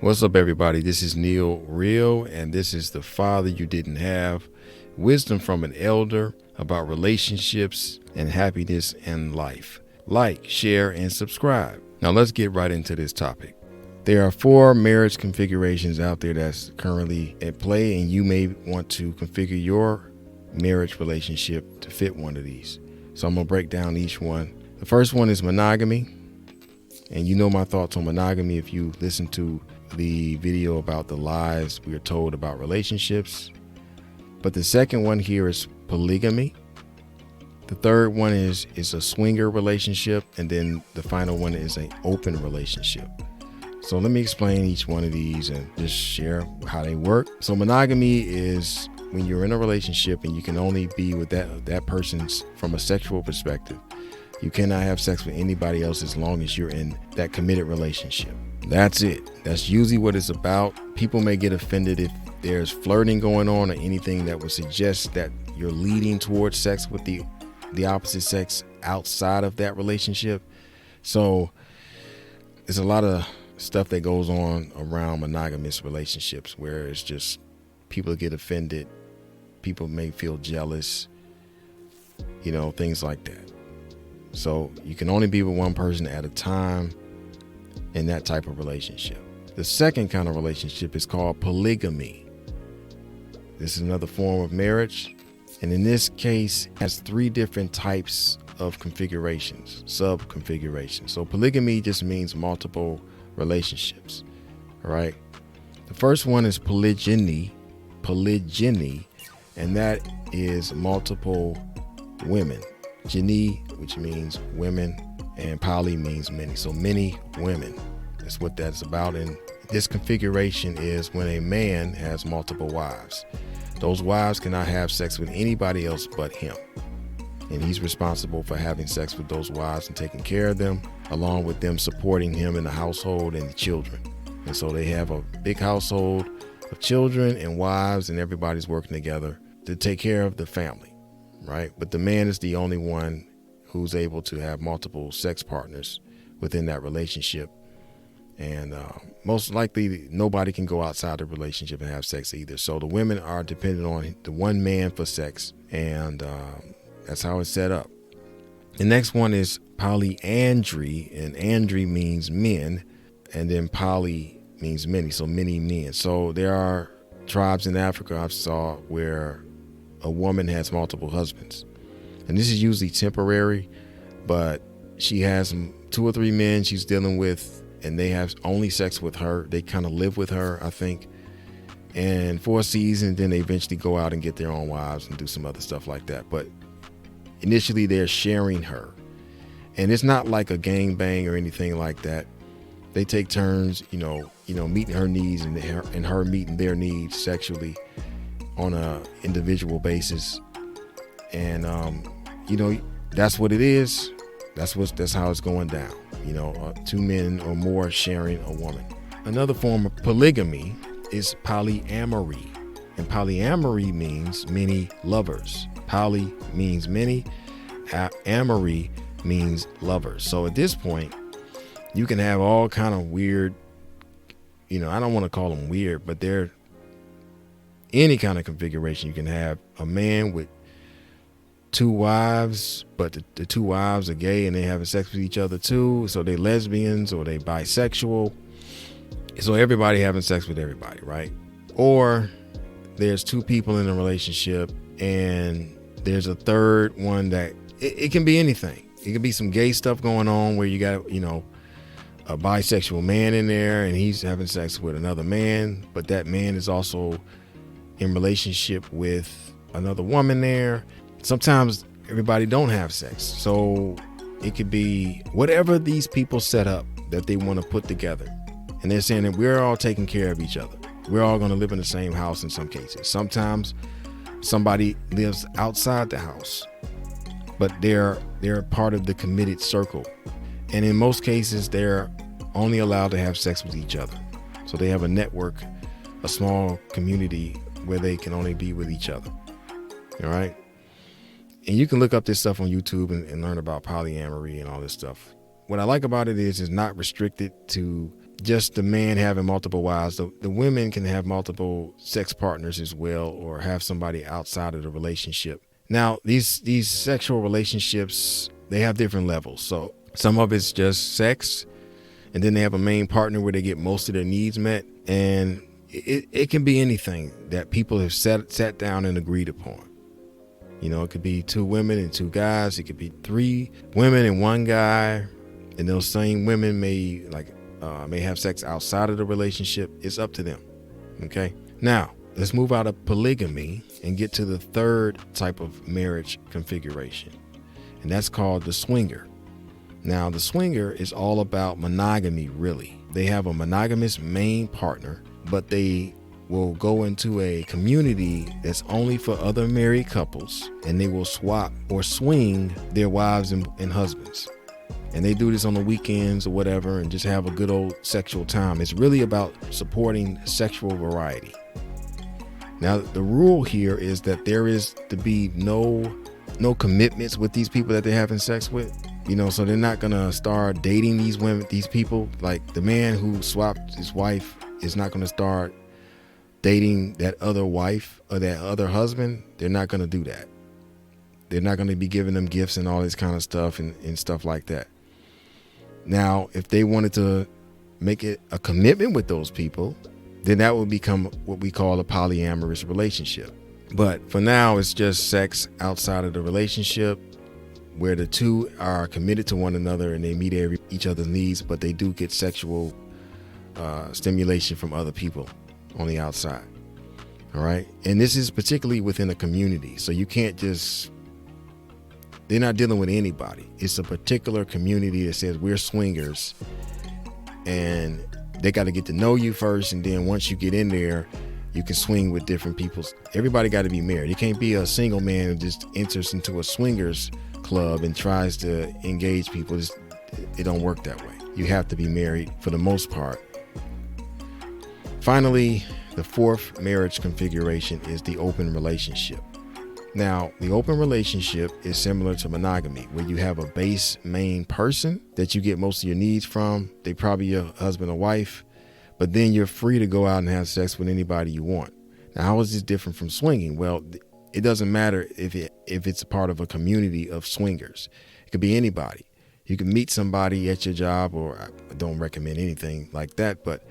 What's up, everybody? This is NealReal, and this is the Father You Didn't Have. Wisdom from an elder about relationships and happiness in life. Like, share, and subscribe. Now let's get right into this topic. There are 4 marriage configurations out there that's currently at play, and you may want to configure your marriage relationship to fit one of these. So I'm going to break down each one. The first one is monogamy. And you know my thoughts on monogamy if you listen to the video about the lies we are told about relationships. But the second one here is polygamy. The third one is a swinger relationship. And then the final one is an open relationship. So let me explain each one of these and just share how they work. So monogamy is when you're in a relationship and you can only be with that person's from a sexual perspective. You cannot have sex with anybody else as long as you're in that committed relationship. That's it. That's usually what it's about. People may get offended if there's flirting going on or anything that would suggest that you're leading towards sex with the opposite sex outside of that relationship. So there's a lot of stuff that goes on around monogamous relationships where it's just people get offended. People may feel jealous, things like that. So you can only be with one person at a time in that type of relationship. The second kind of relationship is called polygamy. This is another form of marriage. And in this case, it has 3 different types of configurations, sub-configurations. So polygamy just means multiple relationships, all right? The first one is polygyny, and that is multiple women. Gyny, which means women, and poly means many. So many women. That's what that's about. And this configuration is when a man has multiple wives. Those wives cannot have sex with anybody else but him. And he's responsible for having sex with those wives and taking care of them, along with them supporting him in the household and the children. And so they have a big household of children and wives, and everybody's working together to take care of the family. Right? But the man is the only one who's able to have multiple sex partners within that relationship. And most likely nobody can go outside the relationship and have sex either. So the women are dependent on the one man for sex. And that's how it's set up. The next one is polyandry, and andry means men. And then poly means many. So many men. So there are tribes in Africa I've saw where a woman has multiple husbands, and this is usually temporary, but she has 2 or 3 men she's dealing with, and they have only sex with her. They kind of live with her, I think, and for a season, then they eventually go out and get their own wives and do some other stuff like that. But initially they're sharing her, and it's not like a gangbang or anything like that. They take turns, meeting her needs and her meeting their needs sexually on a individual basis. And that's what it is. That's how it's going down. 2 men or more sharing a woman. Another form of polygamy is polyamory, and polyamory means many lovers. Poly means many, amory means lovers. So at this point, you can have all kind of weird, I don't want to call them weird, but they're any kind of configuration. You can have a man with 2 wives, but the 2 wives are gay and they having sex with each other too. So they lesbians or they bisexual. So everybody having sex with everybody, right? Or there's 2 people in a relationship and there's a third one that it can be anything. It can be some gay stuff going on where you got, a bisexual man in there and he's having sex with another man, but that man is also in relationship with another woman there. Sometimes everybody don't have sex. So it could be whatever these people set up that they want to put together. And they're saying that we're all taking care of each other. We're all going to live in the same house in some cases. Sometimes somebody lives outside the house, but they're part of the committed circle. And in most cases, they're only allowed to have sex with each other. So they have a network, a small community where they can only be with each other. All right. And you can look up this stuff on YouTube and learn about polyamory and all this stuff. What I like about it is it's not restricted to just the man having multiple wives. The women can have multiple sex partners as well, or have somebody outside of the relationship. Now, these sexual relationships, they have different levels. So some of it's just sex, and then they have a main partner where they get most of their needs met. And it can be anything that people have sat down and agreed upon. You know, it could be 2 women and 2 guys. It could be 3 women and 1 guy. And those same women may have sex outside of the relationship. It's up to them. Okay. Now let's move out of polygamy and get to the third type of marriage configuration. And that's called the swinger. Now, the swinger is all about monogamy, really. They have a monogamous main partner, but they will go into a community that's only for other married couples, and they will swap or swing their wives and husbands. And they do this on the weekends or whatever, and just have a good old sexual time. It's really about supporting sexual variety. Now, the rule here is that there is to be no commitments with these people that they're having sex with. You know, so they're not gonna start dating these women, these people. Like the man who swapped his wife is not gonna start dating that other wife or that other husband. They're not gonna do that. They're not gonna be giving them gifts and all this kind of stuff and stuff like that. Now, if they wanted to make it a commitment with those people, then that would become what we call a polyamorous relationship. But for now, it's just sex outside of the relationship, where the 2 are committed to one another and they meet each other's needs, but they do get sexual stimulation from other people on the outside. All right. And this is particularly within a community. So you can't they're not dealing with anybody. It's a particular community that says we're swingers, and they got to get to know you first. And then once you get in there, you can swing with different people. Everybody got to be married. You can't be a single man who just enters into a swingers club and tries to engage people. It don't work that way. You have to be married for the most part. Finally, the 4th marriage configuration is the open relationship. Now, the open relationship is similar to monogamy, where you have a base main person that you get most of your needs from. They probably your husband or wife, but then you're free to go out and have sex with anybody you want. Now, how is this different from swinging? Well, it doesn't matter if it's a part of a community of swingers. It could be anybody. You can meet somebody at your job, or I don't recommend anything like that, but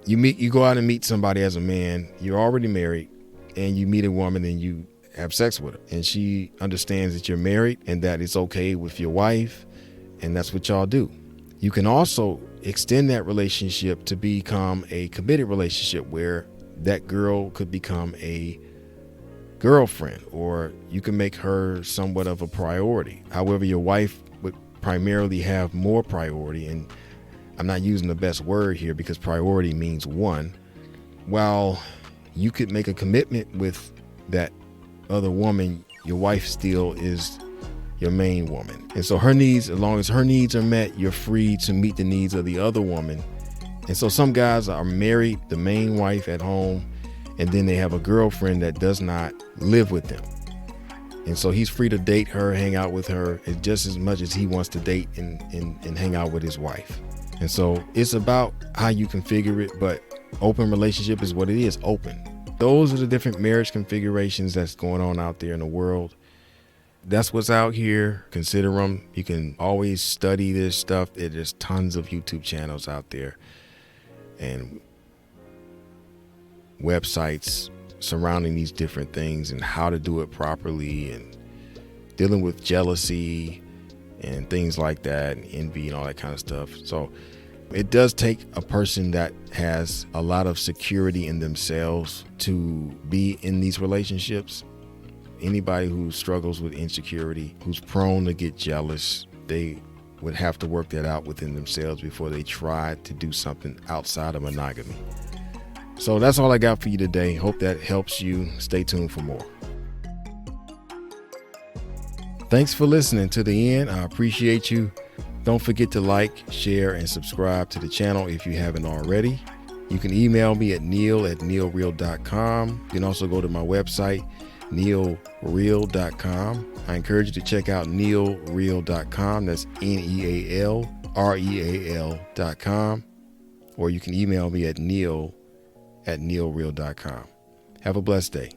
you go out and meet somebody as a man. You're already married, and you meet a woman and you have sex with her, and she understands that you're married and that it's okay with your wife, and that's what y'all do. You can also extend that relationship to become a committed relationship, where that girl could become a girlfriend, or you can make her somewhat of a priority. However, your wife would primarily have more priority, and I'm not using the best word here because priority means 1. While you could make a commitment with that other woman, your wife still is your main woman. And so her needs, as long as her needs are met, you're free to meet the needs of the other woman. And so some guys are married, the main wife at home, and then they have a girlfriend that does not live with them. And so he's free to date her, hang out with her just as much as he wants to date and hang out with his wife. And so it's about how you configure it, but open relationship is what it is, open. Those are the different marriage configurations that's going on out there in the world. That's what's out here. Consider them. You can always study this stuff. There's tons of YouTube channels out there and websites surrounding these different things and how to do it properly, and dealing with jealousy and things like that, and envy and all that kind of stuff. So it does take a person that has a lot of security in themselves to be in these relationships. Anybody who struggles with insecurity, who's prone to get jealous, they would have to work that out within themselves before they try to do something outside of monogamy. So that's all I got for you today. Hope that helps you. Stay tuned for more. Thanks for listening to the end. I appreciate you. Don't forget to like, share, and subscribe to the channel if you haven't already. You can email me at neal@nealreal.com. You can also go to my website, NealReal.com. I encourage you to check out NealReal.com. That's NealReal.com. REAL.com, or you can email me at neal@nealreal.com. Have a blessed day.